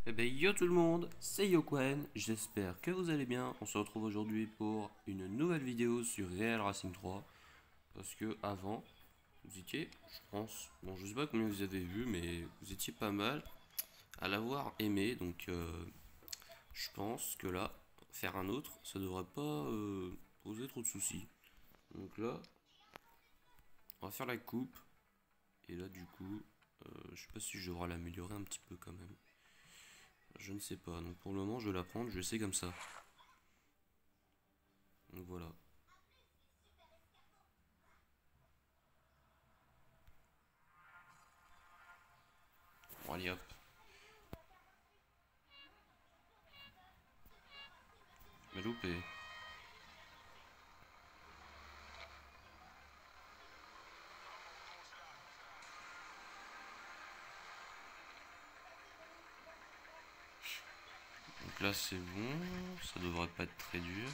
Eh ben yo tout le monde, c'est Yoquen, j'espère que vous allez bien. On se retrouve aujourd'hui pour une nouvelle vidéo sur Real Racing 3. Parce que avant, vous étiez, je pense, bon je sais pas combien vous avez vu, mais vous étiez pas mal à l'avoir aimé. Donc je pense que là, faire un autre, ça devrait pas poser trop de soucis. Donc là, on va faire la coupe. Et là du coup, je sais pas si je devrais l'améliorer un petit peu quand même. Je ne sais pas, donc pour le moment je vais la prendre, je vais laisser comme ça. Donc voilà. Bon, allez hop. Mais loupé. Donc là c'est bon, ça devrait pas être très dur.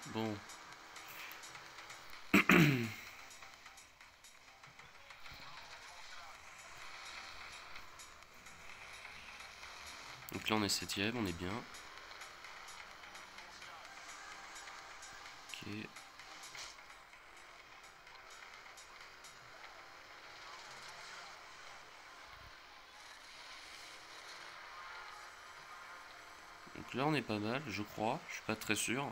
Bon. Donc là on est septième, on est bien. Ok. Donc là on est pas mal, je crois. Je suis pas très sûr.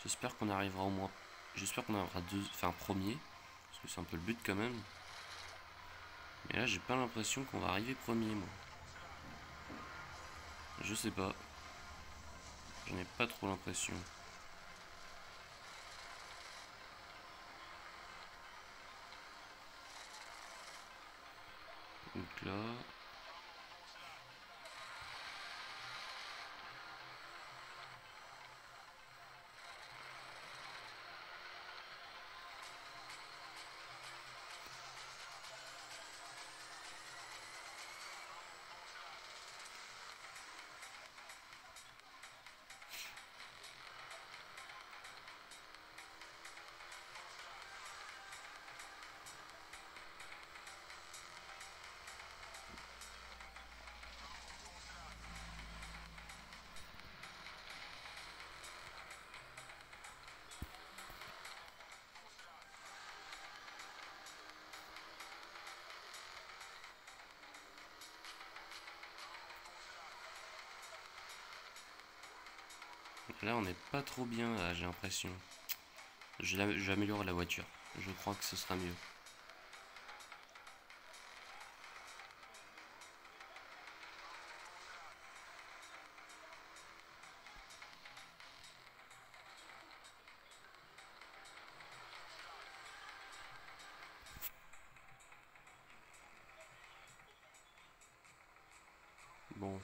J'espère qu'on arrivera au moins. J'espère qu'on arrivera enfin premier. Parce que c'est un peu le but quand même. Mais là j'ai pas l'impression qu'on va arriver premier moi. Je sais pas. J'en ai pas trop l'impression. Donc là. Là on n'est pas trop bien là, j'ai l'impression. J'améliore la voiture. Je crois que ce sera mieux. Bon.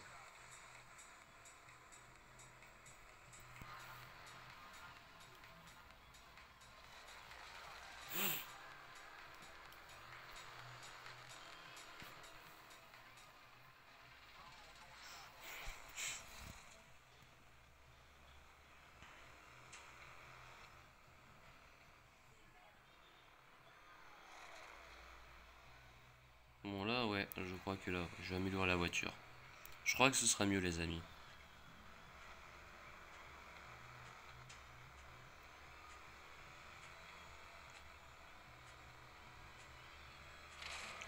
Bon là ouais, je crois que là, je vais améliorer la voiture. Je crois que ce sera mieux les amis.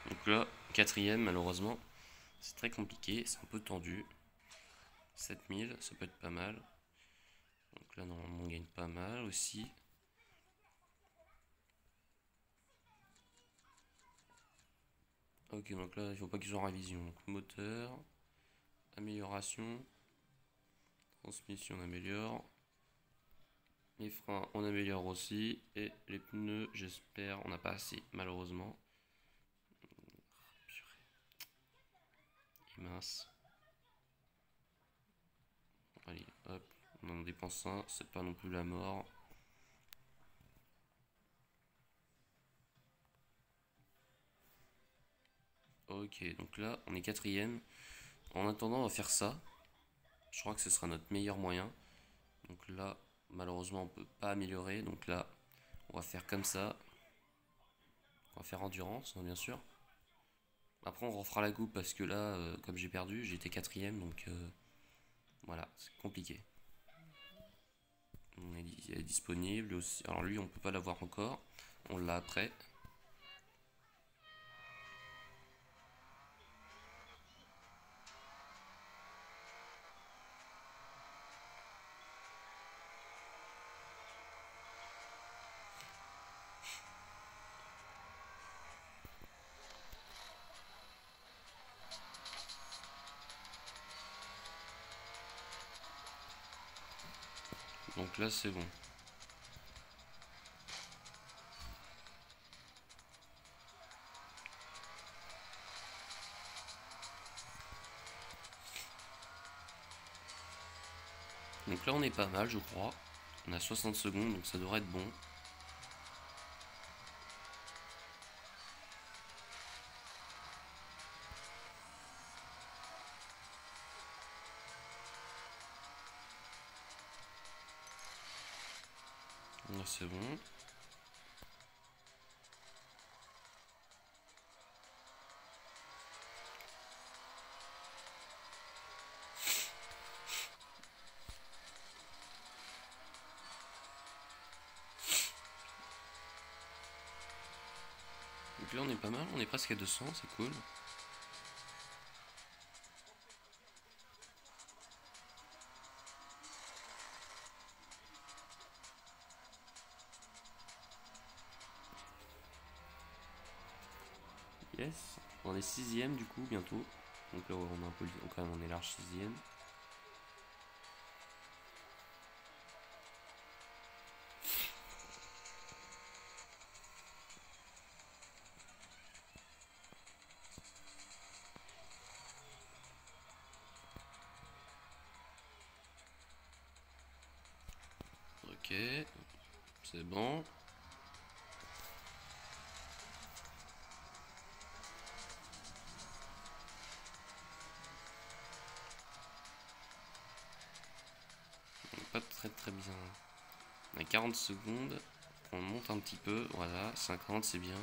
Donc là, quatrième malheureusement, c'est très compliqué, c'est un peu tendu. 7000, ça peut être pas mal. Donc là normalement on gagne pas mal aussi. Ok, donc là il faut pas qu'ils soient en révision. Donc moteur, amélioration, transmission on améliore. Les freins on améliore aussi. Et les pneus j'espère, on n'a pas assez malheureusement. Et mince. On en dépense un, c'est pas non plus la mort. Ok, donc là, on est quatrième. En attendant, on va faire ça. Je crois que ce sera notre meilleur moyen. Donc là, malheureusement, on peut pas améliorer. Donc là, on va faire comme ça. On va faire endurance, hein, bien sûr. Après, on refera la coupe parce que là, comme j'ai perdu, j'étais quatrième. Donc voilà, c'est compliqué. Il est disponible aussi. Alors lui, on peut pas l'avoir encore. On l'a après. Donc là, c'est bon. Donc là, on est pas mal, je crois. On a 60 secondes, donc ça devrait être bon. Là, c'est bon. Donc là, on est pas mal. On est presque à 200, c'est cool. Yes. On est sixième du coup, bientôt. Donc là, on a un peu, quand même, on est large sixième. Ok, c'est bon. Pas très très bien. On a 40 secondes. On monte un petit peu. Voilà, 50, c'est bien.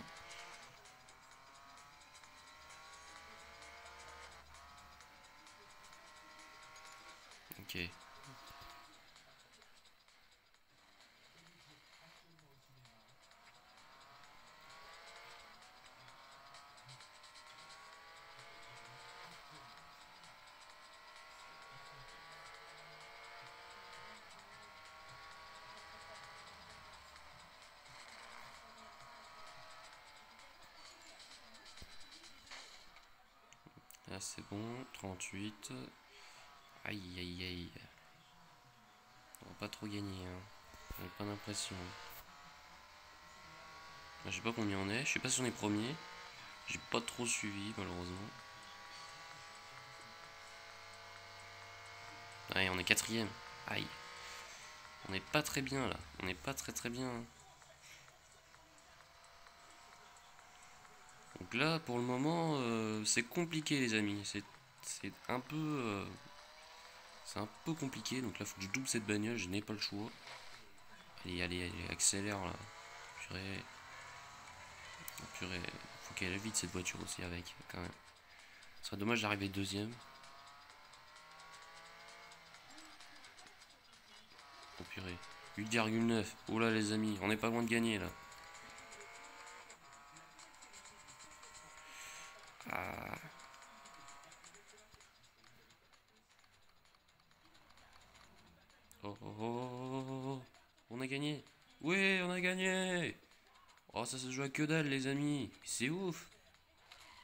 Ok. Là, c'est bon. 38. Aïe, aïe, aïe. On va pas trop gagner, hein. J'ai pas l'impression. Je sais pas combien on est. Je sais pas si on est premier. J'ai pas trop suivi, malheureusement. Allez, on est quatrième. Aïe. On n'est pas très bien là. On n'est pas très très bien. Donc là, pour le moment, c'est compliqué, les amis. C'est un peu, c'est un peu compliqué. Donc là, faut que je double cette bagnole. Je n'ai pas le choix. Allez, allez, allez, accélère là. Purée. Oh, purée. Faut qu'elle aille vite cette voiture aussi avec, quand même. Ce serait dommage d'arriver deuxième. Oh purée. 8,9. Oh là, les amis, on n'est pas loin de gagner là. Ah. Oh, oh, oh, oh, oh. On a gagné. Oui, on a gagné. Oh, ça se joue à que dalle, les amis. C'est ouf.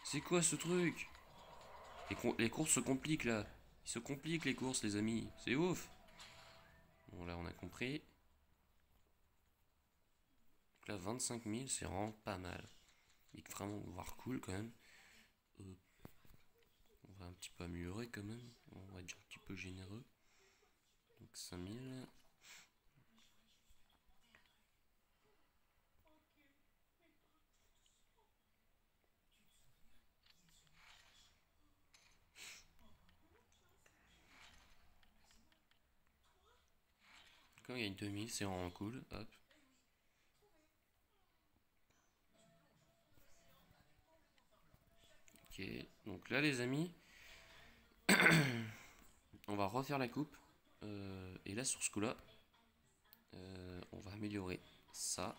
C'est quoi ce truc? Les courses se compliquent là. Ils se compliquent les courses, les amis. C'est ouf. Bon, là, on a compris. Donc là, 25 000, c'est vraiment pas mal. Il faut vraiment voir cool quand même. Euh, on va un petit peu améliorer quand même. On va être un petit peu généreux. Donc 5000. Quand il y a une 2000, c'est vraiment cool. Hop. Ok, donc là les amis, on va refaire la coupe. Et là sur ce coup là, on va améliorer ça.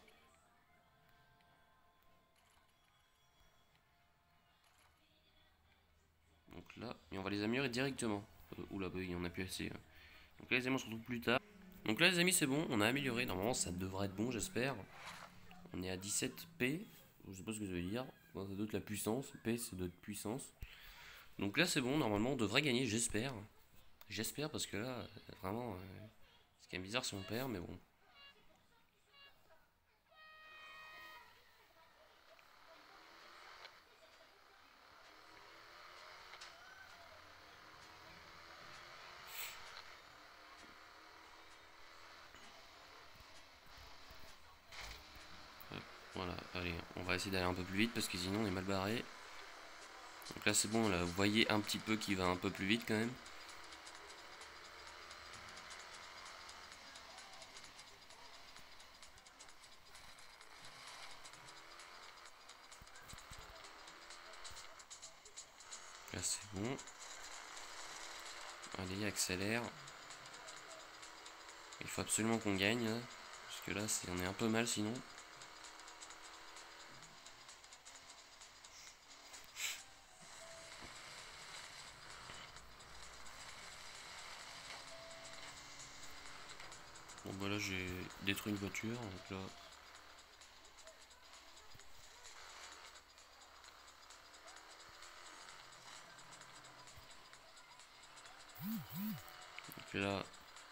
Donc là, et on va les améliorer directement. Oula, bah oui, on a plus assez. Donc là les amis, on se retrouve plus tard. Donc là les amis, c'est bon, on a amélioré. Normalement ça devrait être bon, j'espère. On est à 17p. Je sais pas ce que ça veut dire. Ça doit être la puissance. P c'est notre puissance. Donc là c'est bon, normalement on devrait gagner, j'espère. J'espère parce que là, vraiment, c'est quand même bizarre si on perd, mais bon. Voilà, allez, on va essayer d'aller un peu plus vite parce que sinon on est mal barré. Donc là c'est bon, là, vous voyez un petit peu qu'il va un peu plus vite quand même. Là c'est bon. Allez, accélère. Il faut absolument qu'on gagne là. Parce que là on est un peu mal sinon. Bon bah là j'ai détruit une voiture, donc là. Donc là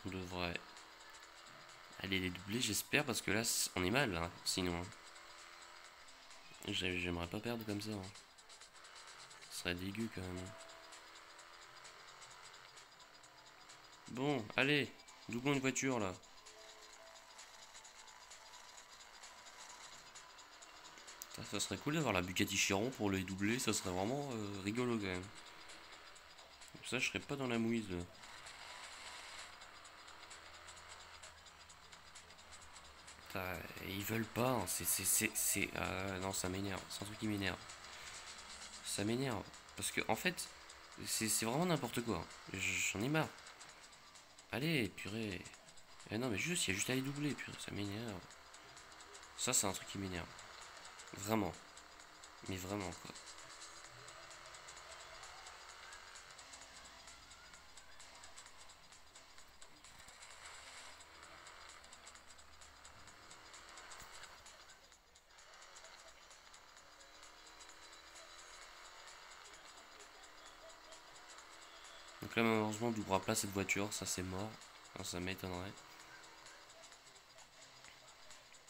on devrait aller les doubler, j'espère, parce que là on est mal hein, sinon. J'aimerais pas perdre comme ça. Hein. Ce serait dégueu quand même. Bon, allez, doublons une voiture là. Ça serait cool d'avoir la Bugatti Chiron pour les doubler, ça serait vraiment rigolo quand même. Comme ça, je serais pas dans la mouise. Putain, ils veulent pas, hein. Non, ça m'énerve, c'est un truc qui m'énerve. Ça m'énerve, parce que en fait, c'est vraiment n'importe quoi. J'en ai marre. Allez, purée. Eh non, mais juste, il y a juste à les doubler, purée, ça m'énerve. Ça, c'est un truc qui m'énerve. Vraiment. Mais vraiment, quoi. Donc là, malheureusement, on ne doublera pas cette voiture, ça c'est mort. Enfin, ça m'étonnerait.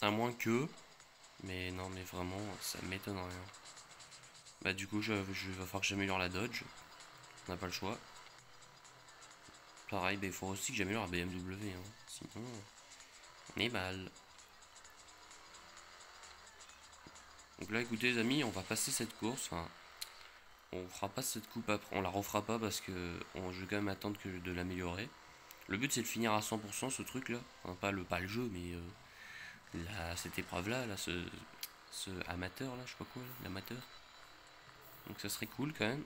À moins que. Mais non, mais vraiment, ça m'étonnerait. Hein. Bah, du coup, je va falloir que j'améliore la Dodge. On n'a pas le choix. Pareil, bah, il faut aussi que j'améliore la BMW. Hein. Sinon, on est mal. Donc là, écoutez, les amis, on va passer cette course. Enfin, on fera pas cette coupe après. On la refera pas parce que je vais quand même attendre de l'améliorer. Le but, c'est de finir à 100% ce truc-là. Enfin, pas le jeu, mais cette épreuve-là, là, ce amateur, là, je sais pas quoi, l'amateur. Donc ça serait cool quand même.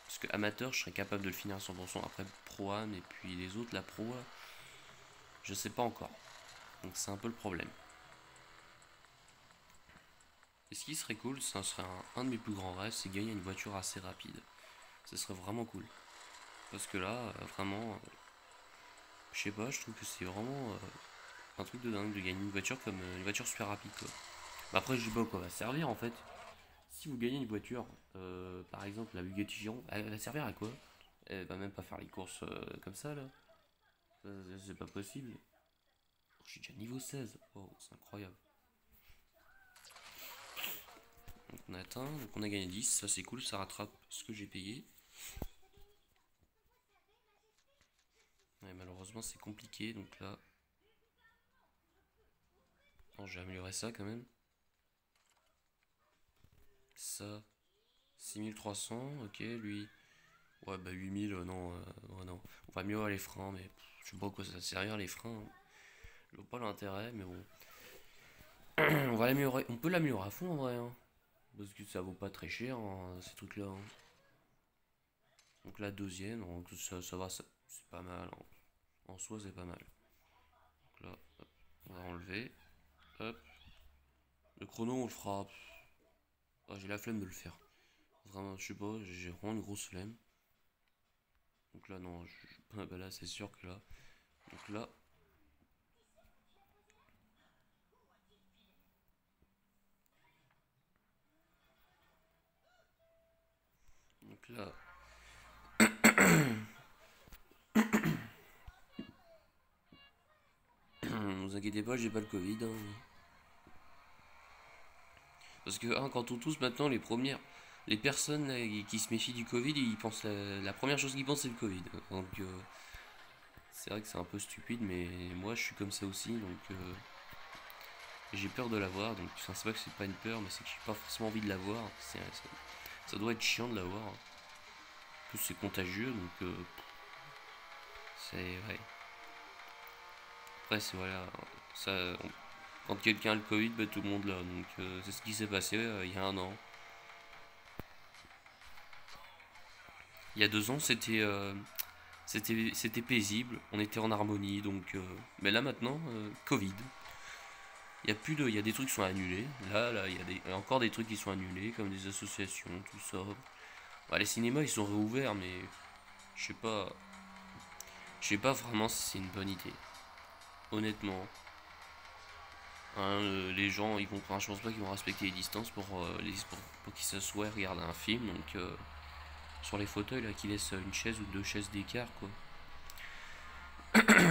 Parce que amateur, je serais capable de le finir à 100%. Après Pro-Am et puis les autres, la Pro, je sais pas encore. Donc c'est un peu le problème. Et ce qui serait cool, ça serait un de mes plus grands rêves, c'est gagner une voiture assez rapide. Ce serait vraiment cool. Parce que là, vraiment, je sais pas, je trouve que c'est vraiment un truc de dingue de gagner une voiture comme une voiture super rapide quoi. Bah après, je sais pas à quoi va servir en fait. Si vous gagnez une voiture, par exemple la Bugatti Chiron, elle va servir à quoi? Elle va même pas faire les courses comme ça là. C'est pas possible. Je suis déjà niveau 16. Oh, c'est incroyable. Donc on a atteint, donc on a gagné 10. Ça c'est cool, ça rattrape ce que j'ai payé. malheureusement c'est compliqué, donc là... Bon, j'ai amélioré ça quand même. Ça, 6300, ok, lui... Ouais, bah 8000, non, ouais, non. On va améliorer les freins, mais je sais pas à quoi ça sert les freins. Je vois pas l'intérêt, mais bon. On va l'améliorer, on peut l'améliorer à fond en vrai, hein. Parce que ça vaut pas très cher, hein, ces trucs-là, hein. Donc la deuxième, donc ça va, c'est pas mal, hein. En soi, c'est pas mal. Donc là, hop, on va enlever. Hop. Le chrono, on le fera. Ah, j'ai la flemme de le faire. Vraiment, je sais pas, j'ai vraiment une grosse flemme. Donc là, non, ah, bah là, c'est sûr que là. Donc là. Donc là. Ne vous inquiétez pas, j'ai pas le Covid, hein. Parce que hein, quand on tousse maintenant, les personnes là, qui se méfient du Covid, ils pensent la première chose qu'ils pensent c'est le Covid. Donc c'est vrai que c'est un peu stupide, mais moi je suis comme ça aussi, donc j'ai peur de l'avoir. Donc enfin, c'est pas que c'est pas une peur, mais c'est que j'ai pas forcément envie de l'avoir. Ça doit être chiant de l'avoir. En plus c'est contagieux, donc c'est ouais. Après c'est voilà, ça, quand quelqu'un a le Covid, bah, tout le monde l'a. Donc c'est ce qui s'est passé il y a un an. Il y a 2 ans, c'était paisible, on était en harmonie, donc. Mais là maintenant, Covid. Il y a des trucs qui sont annulés. Là, il y a encore des trucs qui sont annulés, comme des associations, tout ça. Bah, les cinémas, ils sont réouverts, mais je sais pas, je sais pas vraiment si c'est une bonne idée. Honnêtement, hein, les gens, ils vont, enfin, je pense pas qu'ils vont respecter les distances pour qu'ils s'assoient et regardent un film. Donc, sur les fauteuils là, qui laissent une chaise ou 2 chaises d'écart, quoi.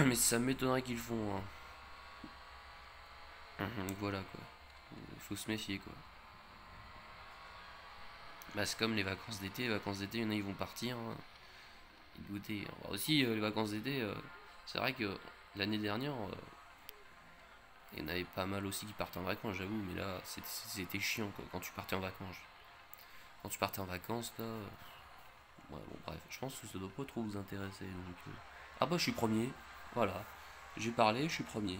Mais ça m'étonnerait qu'ils le font, hein. Donc voilà quoi. Il faut se méfier quoi. Bah, c'est comme les vacances d'été. Les vacances d'été, il y en a, ils vont partir, hein. Écoutez, hein. Aussi, les vacances d'été, c'est vrai que l'année dernière, il y en avait pas mal aussi qui partaient en vacances, j'avoue. Mais là, c'était chiant quoi, quand tu partais en vacances. Quand tu partais en vacances, là. Ouais, bon, bref, je pense que ça doit pas trop vous intéresser. Donc, ah bah, je suis premier. Voilà. J'ai parlé, je suis premier.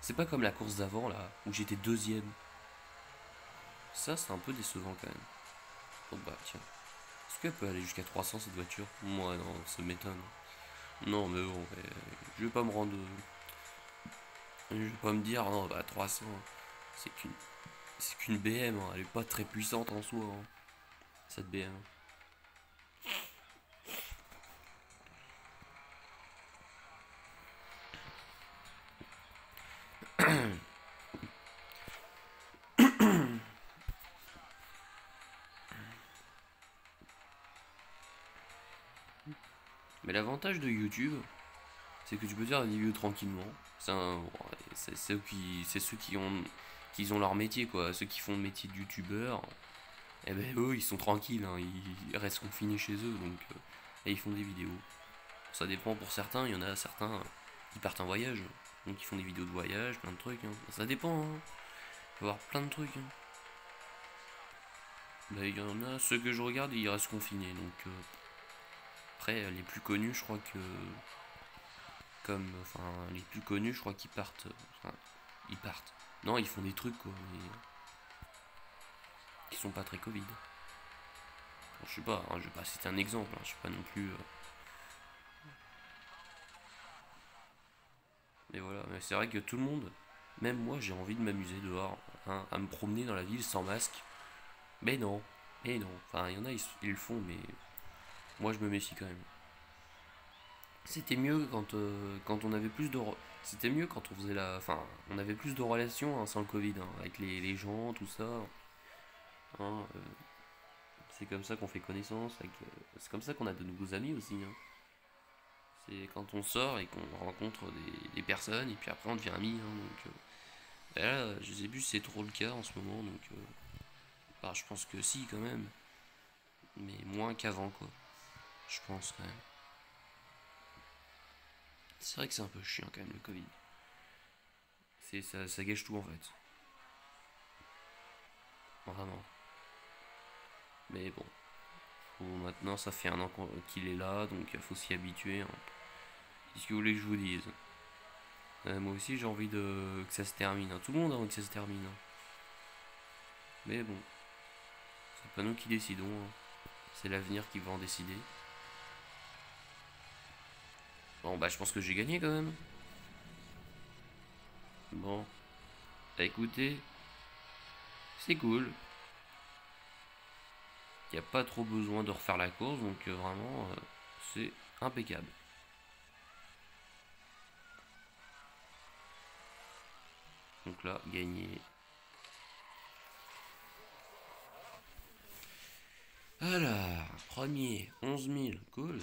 C'est pas comme la course d'avant, là, où j'étais deuxième. Ça, c'est un peu décevant quand même. Oh bah, tiens. Est-ce qu'elle peut aller jusqu'à 300 cette voiture? Moi, non, ça m'étonne. Non, mais bon, je vais pas me rendre. Je vais pas me dire, non, bah 300, c'est qu'une c'est qu'une BM, hein. Elle est pas très puissante en soi, hein, cette BM. Mais l'avantage de YouTube, c'est que tu peux faire des vidéos tranquillement. C'est ceux qui ont leur métier, quoi. Ceux qui font le métier de youtubeur, eh ben eux, ils sont tranquilles, hein. Ils restent confinés chez eux, donc et ils font des vidéos. Ça dépend pour certains. Il y en a certains qui partent en voyage, donc ils font des vidéos de voyage, plein de trucs, hein. Ça dépend, hein. Il peut y avoir plein de trucs, hein. Bah, il y en a ceux que je regarde, ils restent confinés, donc après les plus connus, je crois que enfin les plus connus, je crois qu'ils partent, enfin, ils partent. Non, ils font des trucs quoi, mais qui sont pas très Covid. Bon, je sais pas, hein, je vais pas citer un exemple, hein, je suis pas non plus. Mais voilà, mais c'est vrai que tout le monde, même moi, j'ai envie de m'amuser dehors, hein, à me promener dans la ville sans masque. Mais non, mais non. Enfin, il y en a, ils le font, mais moi, je me méfie quand même. C'était mieux quand on avait plus C'était mieux quand on faisait la. Enfin, on avait plus de relations hein, sans le Covid, hein, avec les gens, tout ça, hein, c'est comme ça qu'on fait connaissance, c'est comme ça qu'on a de nouveaux amis aussi, hein. C'est quand on sort et qu'on rencontre des personnes, et puis après on devient amis, hein, donc. Et là, je sais plus si c'est trop le cas en ce moment, donc. Bah, je pense que si, quand même. Mais moins qu'avant, quoi. Je pense, quand même. C'est vrai que c'est un peu chiant quand même le Covid. Ça gâche tout en fait. Vraiment. Mais bon. Maintenant ça fait un an qu'il est là, donc il faut s'y habituer. Hein. Qu'est-ce que vous voulez que je vous dise? Moi aussi j'ai envie que ça se termine. Hein. Tout le monde a envie que ça se termine. Hein. Mais bon. C'est pas nous qui décidons. Hein. C'est l'avenir qui va en décider. Bon bah je pense que j'ai gagné quand même. Bon. Bah écoutez. C'est cool. Il n'y a pas trop besoin de refaire la course, donc vraiment, c'est impeccable. Donc là, gagné. Alors, premier, 11 000, cool.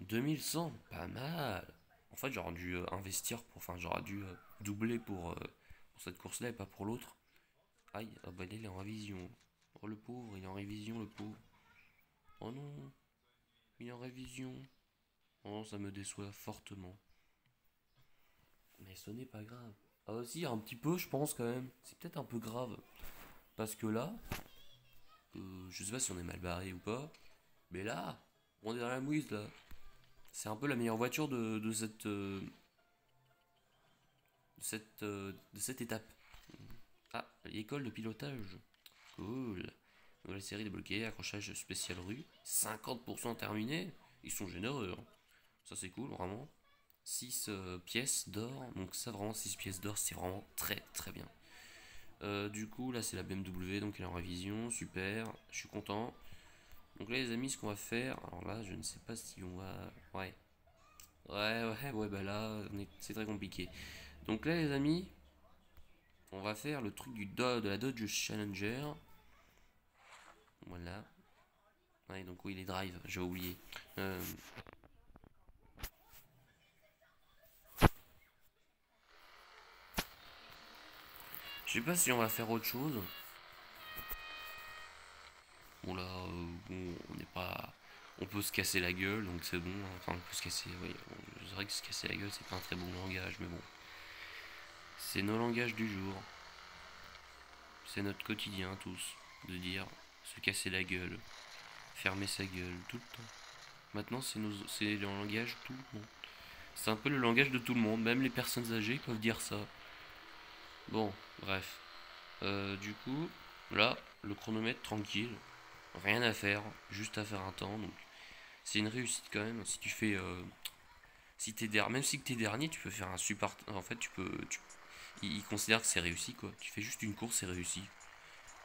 2100, pas mal. En fait, j'aurais dû investir pour. Enfin, j'aurais dû doubler pour cette course-là et pas pour l'autre. Aïe, oh bah il est en révision. Oh le pauvre, il est en révision, le pauvre. Oh non, il est en révision. Oh, ça me déçoit fortement. Mais ce n'est pas grave. Ah aussi, un petit peu, je pense quand même. C'est peut-être un peu grave. Parce que là, je sais pas si on est mal barré ou pas. Mais là, on est dans la mouise là. C'est un peu la meilleure voiture de cette étape. Ah, l'école de pilotage. Cool. Nouvelle série débloquée, accrochage spécial rue. 50% terminé. Ils sont généreux. Hein. Ça c'est cool, vraiment. 6 pièces d'or. Donc ça vraiment 6 pièces d'or, c'est vraiment très très bien. Du coup là c'est la BMW, donc elle est en révision, super, je suis content. Donc là les amis, ce qu'on va faire, alors là je ne sais pas si on va... Ouais, bah là c'est très compliqué. Donc là les amis, on va faire le truc de la Dodge Challenger. Voilà. Ouais, donc oui, les drives, j'ai oublié. Je sais pas si on va faire autre chose. Bon là, bon, on n'est pas... On peut se casser la gueule, donc c'est bon. Enfin, on peut se casser... Oui, c'est vrai que se casser la gueule, c'est pas un très bon langage, mais bon. C'est nos langages du jour. C'est notre quotidien, tous. De dire se casser la gueule, fermer sa gueule, tout le temps. Maintenant, c'est le langage de tout le monde. C'est un peu le langage de tout le monde. Même les personnes âgées peuvent dire ça. Bon, bref. Du coup, là, le chronomètre tranquille. Rien à faire, juste à faire un temps. Donc, c'est une réussite quand même. Si tu fais, si t'es dernier, même si t'es dernier, tu peux faire un super. En fait, ils considèrent que c'est réussi quoi. Tu fais juste une course, c'est réussi.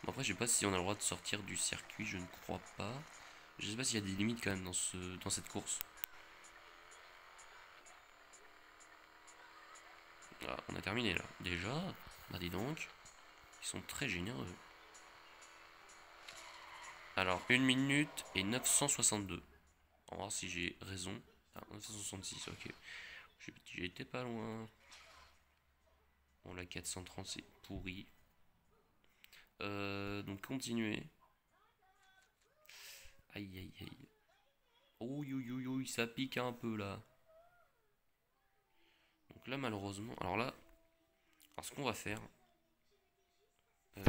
Bon, après, je sais pas si on a le droit de sortir du circuit, je ne crois pas. Je sais pas s'il y a des limites quand même dans cette course. Ah, on a terminé là. Déjà, bah dis donc, ils sont très généreux. Alors, 1 minute et 962. On va voir si j'ai raison. Ah, 966, ok. J'ai été pas loin. Bon, la 430, c'est pourri. Donc, continuer. Aïe, aïe, aïe. Oh, ça pique un peu là. Donc là, malheureusement, alors là, ce qu'on va faire, euh,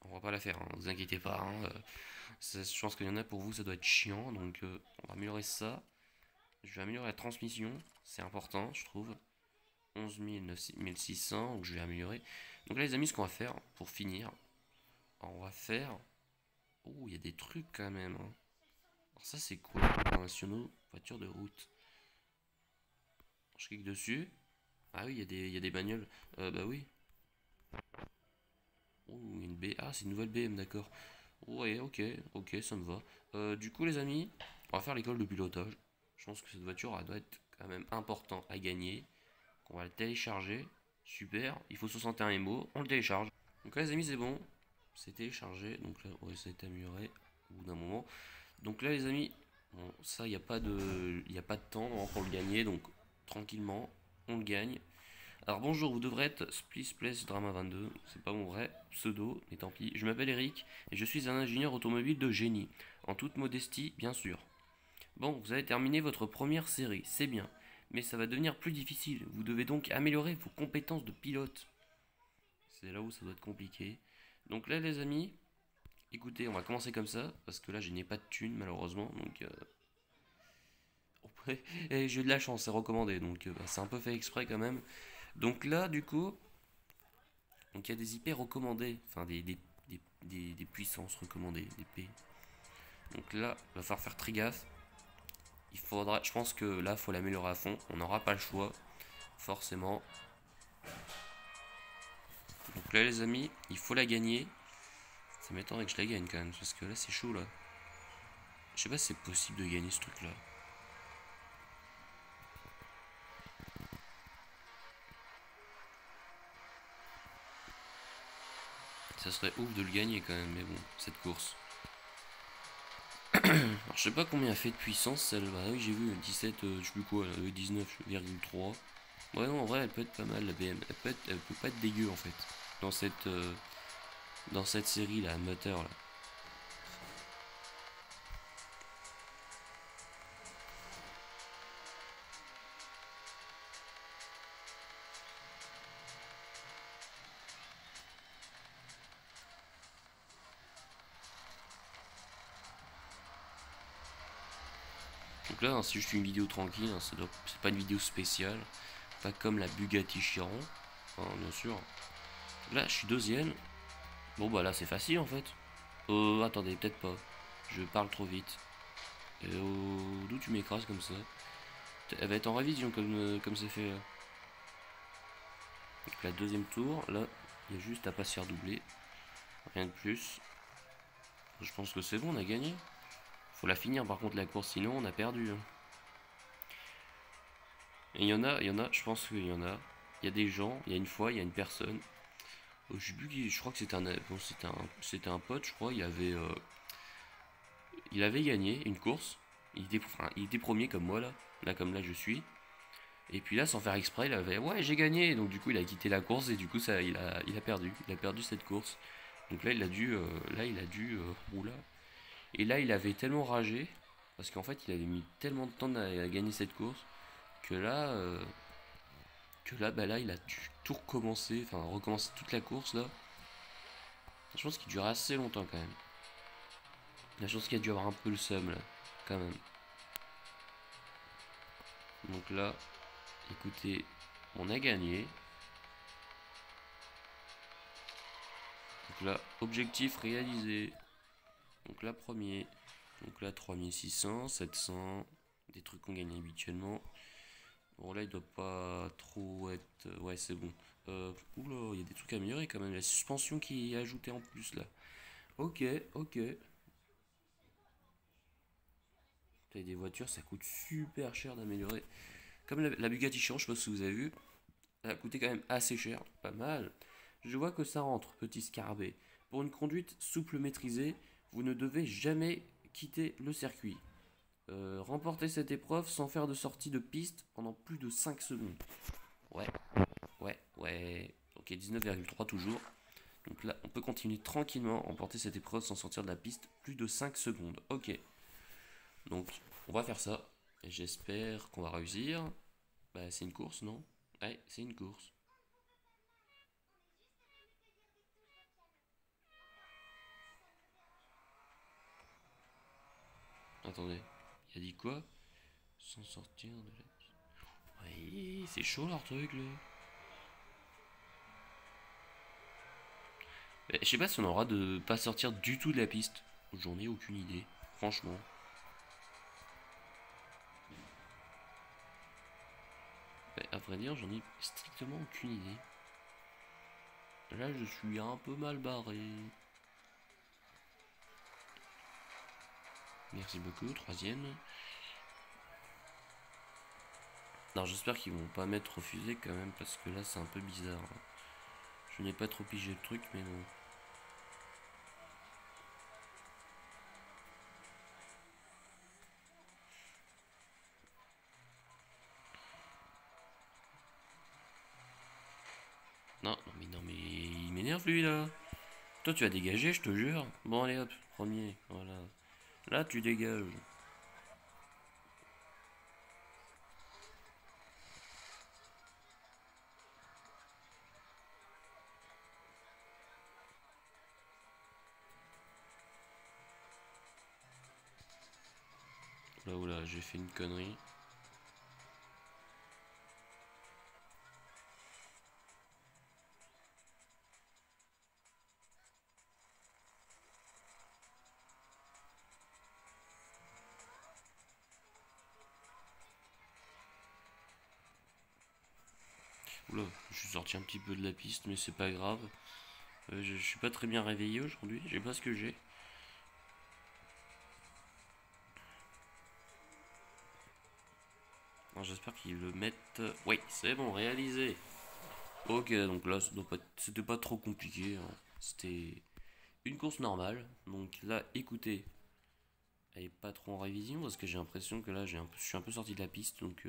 on va pas la faire, hein, vous inquiétez pas. Hein, je pense qu'il y en a pour vous, ça doit être chiant, donc on va améliorer ça. Je vais améliorer la transmission, c'est important, je trouve. 11 600, donc je vais améliorer. Donc là, les amis, ce qu'on va faire pour finir, on va faire. Oh, il y a des trucs quand même. Hein. Alors, ça, c'est quoi? Internationaux, voiture de route. Je clique dessus. Ah oui, il y a des bagnoles. Bah oui. Oh, une B. Ah, c'est une nouvelle BM, d'accord. Ouais, ok, ça me va. Du coup, les amis, on va faire l'école de pilotage. Je pense que cette voiture, elle doit être quand même importante à gagner. On va le télécharger. Super, il faut 61 MO, on le télécharge. Donc là, les amis, c'est bon. C'est téléchargé. Donc là, ouais, ça a été amélioré au bout d'un moment. Donc là, les amis, bon, ça, il n'y a pas de temps pour le gagner. Donc, tranquillement, on le gagne. Alors bonjour, vous devrez être Split Place Drama 22, c'est pas mon vrai pseudo, mais tant pis. Je m'appelle Eric et je suis un ingénieur automobile de génie, en toute modestie bien sûr. Bon, vous avez terminé votre première série, c'est bien. mais ça va devenir plus difficile. Vous devez donc améliorer vos compétences de pilote. C'est là où ça doit être compliqué. Donc là les amis, écoutez, on va commencer comme ça, parce que là je n'ai pas de thunes malheureusement, donc... Et j'ai eu de la chance, c'est recommandé, donc bah, c'est un peu fait exprès quand même. Donc là du coup, donc il y a des IP recommandés, enfin des puissances recommandées, des P. Donc là, il va falloir faire très gaffe. Il faudra, je pense que là, il faut l'améliorer à fond. On n'aura pas le choix, forcément. Donc là, les amis, il faut la gagner. Ça m'étonnerait que je la gagne quand même, parce que là, c'est chaud là. Je sais pas si c'est possible de gagner ce truc là. Ça serait ouf de le gagner quand même, mais bon, cette course. Alors, je sais pas combien elle fait de puissance celle. Bah oui, j'ai vu 17, je sais plus quoi, 19,3. Ouais, non, en vrai, elle peut être pas mal la BM. Elle peut pas être dégueu en fait. Dans cette série là, moteur là. Donc là, hein, c'est juste une vidéo tranquille, hein, c'est pas une vidéo spéciale. Pas comme la Bugatti Chiron, hein, bien sûr. Là, je suis deuxième. Bon, bah là, c'est facile en fait. Attendez, peut-être pas. Je parle trop vite. D'où tu m'écrases comme ça? Elle va être en révision comme c'est fait là. Donc la deuxième tour, là, il y a juste à pas se faire doubler. Rien de plus. Je pense que c'est bon, on a gagné. Faut la finir par contre la course, sinon on a perdu. Hein. Et il y en a, je pense qu'il y en a. Il y a des gens, il y a une fois, il y a une personne. Je sais plus qui, je crois que c'était un pote, je crois. Il avait gagné une course. Il était premier comme moi là comme là je suis. Et puis là, sans faire exprès, il avait ouais j'ai gagné. Donc du coup, il a quitté la course et du coup ça, il a perdu cette course. Donc là, il a dû, oula. Et là, il avait tellement ragé parce qu'en fait, il avait mis tellement de temps à gagner cette course que là, bah là, il a dû tout recommencer, enfin recommencer toute la course là. Je pense qu'il dure assez longtemps quand même. La chance qu'il a dû avoir un peu le seum là, quand même. Donc là, écoutez, on a gagné. Donc là, objectif réalisé. Donc là, premier. Donc là, 3600, 700. Des trucs qu'on gagne habituellement. Bon, là, il doit pas trop être. Ouais, c'est bon. Oula, il y a des trucs à améliorer quand même. La suspension qui est ajoutée en plus là. Ok, ok. T'as des voitures, ça coûte super cher d'améliorer. Comme la Bugatti Chiron, je sais pas si vous avez vu. Elle a coûté quand même assez cher. Pas mal. Je vois que ça rentre, petit scarabée. Pour une conduite souple maîtrisée, vous ne devez jamais quitter le circuit. Remportez cette épreuve sans faire de sortie de piste pendant plus de 5 secondes. Ouais, ouais. Ok, 19,3 toujours. Donc là, on peut continuer tranquillement, remporter cette épreuve sans sortir de la piste plus de 5 secondes. Ok. Donc, on va faire ça. Et j'espère qu'on va réussir. Bah, c'est une course, non? Ouais, c'est une course. Attendez, il a dit quoi? Sans sortir de la... Oui, c'est chaud leur truc là. Mais je sais pas si on aura de pas sortir du tout de la piste. J'en ai aucune idée, franchement. Mais à vrai dire, j'en ai strictement aucune idée. Là, je suis un peu mal barré. Merci beaucoup, troisième. Non, j'espère qu'ils vont pas mettre refusé quand même, parce que là, c'est un peu bizarre. Je n'ai pas trop pigé le truc, mais non. Non, mais il m'énerve lui là. Toi, tu as dégagé, je te jure. Bon, allez hop, premier, voilà. Là, tu dégages. Oula, j'ai fait une connerie. Oula, je suis sorti un petit peu de la piste, mais c'est pas grave. Je suis pas très bien réveillé aujourd'hui, j'ai pas ce que j'ai. J'espère qu'ils le mettent. Oui, c'est bon, réalisé. Ok, donc là, c'était pas trop compliqué, hein. C'était une course normale. Donc là, écoutez, elle est pas trop en révision parce que j'ai l'impression que là, je suis un peu sorti de la piste. Donc,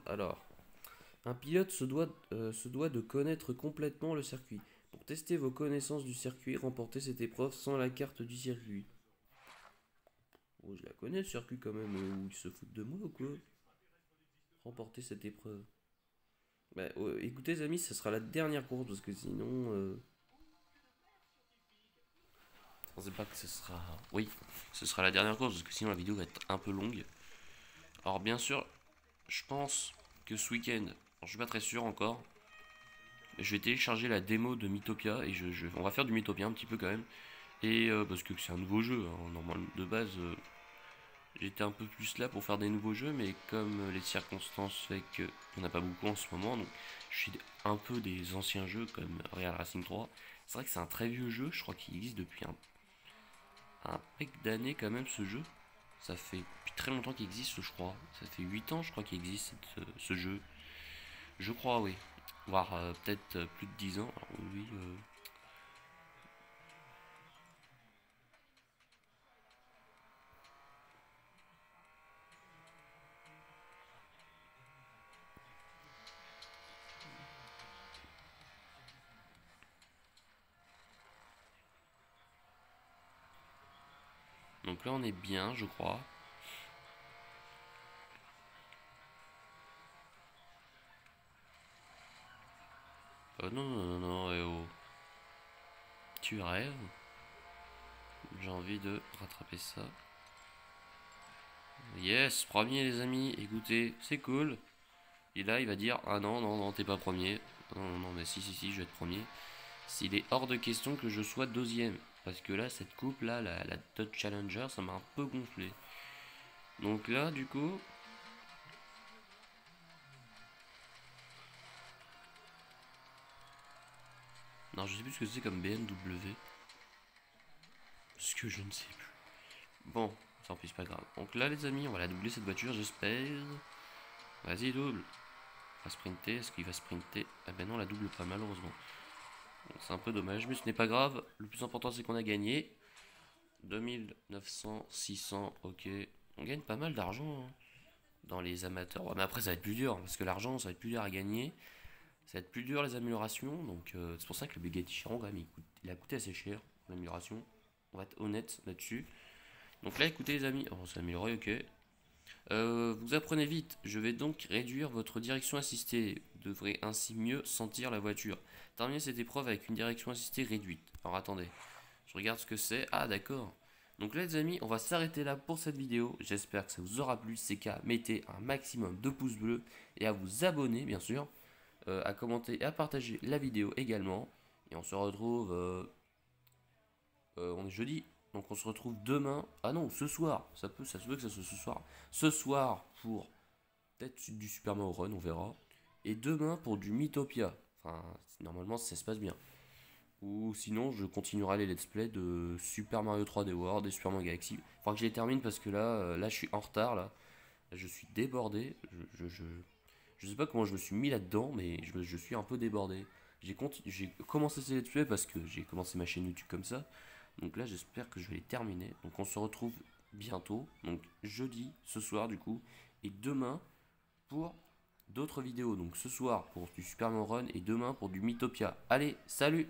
alors, un pilote se doit de connaître complètement le circuit. Pour tester vos connaissances du circuit, remportez cette épreuve sans la carte du circuit. Oh, je la connais le circuit quand même, où ils se foutent de moi ou quoi? Remporter cette épreuve. Bah, écoutez les amis, ça sera la dernière course parce que sinon... Je pensais pas que ce sera... Oui, ce sera la dernière course parce que sinon la vidéo va être un peu longue. Alors bien sûr, je pense que ce week-end, je suis pas très sûr encore, je vais télécharger la démo de Mythopia et on va faire du Mythopia un petit peu quand même. Et parce que c'est un nouveau jeu, hein, normalement de base, j'étais un peu plus là pour faire des nouveaux jeux, mais comme les circonstances fait qu'il n'y en a pas beaucoup en ce moment, donc je suis un peu des anciens jeux comme Real Racing 3. C'est vrai que c'est un très vieux jeu, je crois qu'il existe depuis un paquet d'années quand même ce jeu. Ça fait depuis très longtemps qu'il existe, je crois. Ça fait 8 ans, je crois, qu'il existe ce jeu. Je crois, oui. Voire peut-être plus de 10 ans. Alors, oui, Donc là, on est bien, je crois. Non, oh. Tu rêves. J'ai envie de rattraper ça. Yes, premier les amis, écoutez, c'est cool. Et là, il va dire, ah non, t'es pas premier. Non, mais si, je vais être premier. S'il est hors de question que je sois deuxième. Parce que là, cette coupe là, la Dodge Challenger, ça m'a un peu gonflé. Donc là, du coup... Non, je sais plus ce que c'est comme BMW. Parce que je ne sais plus. Bon, ça en plus, pas grave. Donc là, les amis, on va la doubler cette voiture, j'espère. Vas-y, double. Va sprinter, est-ce qu'il va sprinter? Ah ben non, la double pas, malheureusement. C'est un peu dommage, mais ce n'est pas grave. Le plus important, c'est qu'on a gagné. 2900, 600, ok. On gagne pas mal d'argent, hein, dans les amateurs. Ouais, mais après, ça va être plus dur, parce que l'argent, ça va être plus dur à gagner. Ça va être plus dur les améliorations, donc c'est pour ça que le Bugatti Chiron, quand même, il a coûté assez cher, l'amélioration. On va être honnête là-dessus. Donc là, écoutez les amis, on s'est amélioré, ok. Vous apprenez vite, je vais donc réduire votre direction assistée. Vous devrez ainsi mieux sentir la voiture. Terminez cette épreuve avec une direction assistée réduite. Alors attendez, je regarde ce que c'est. Ah d'accord. Donc là les amis, on va s'arrêter là pour cette vidéo. J'espère que ça vous aura plu. C'est qu'à mettez un maximum de pouces bleus et à vous abonner bien sûr, à commenter et à partager la vidéo également. Et on se retrouve, on est jeudi. Donc on se retrouve demain. Ah non, ce soir. Ça se peut que ça soit ce soir. Ce soir pour peut-être du Super Mario Run, on verra. Et demain pour du Mythopia. Enfin, normalement ça se passe bien. Ou sinon je continuerai les let's play de Super Mario 3D World et Super Mario Galaxy. Faudra que je les termine parce que là je suis en retard là. Je suis débordé. Je sais pas comment je me suis mis là-dedans, mais je suis un peu débordé. J'ai commencé ces let's play parce que j'ai commencé ma chaîne YouTube comme ça. Donc là, j'espère que je vais les terminer. Donc on se retrouve bientôt. Donc jeudi, ce soir du coup. Et demain pour d'autres vidéos. Donc ce soir pour du Super Mario Run et demain pour du Mythopia. Allez, salut!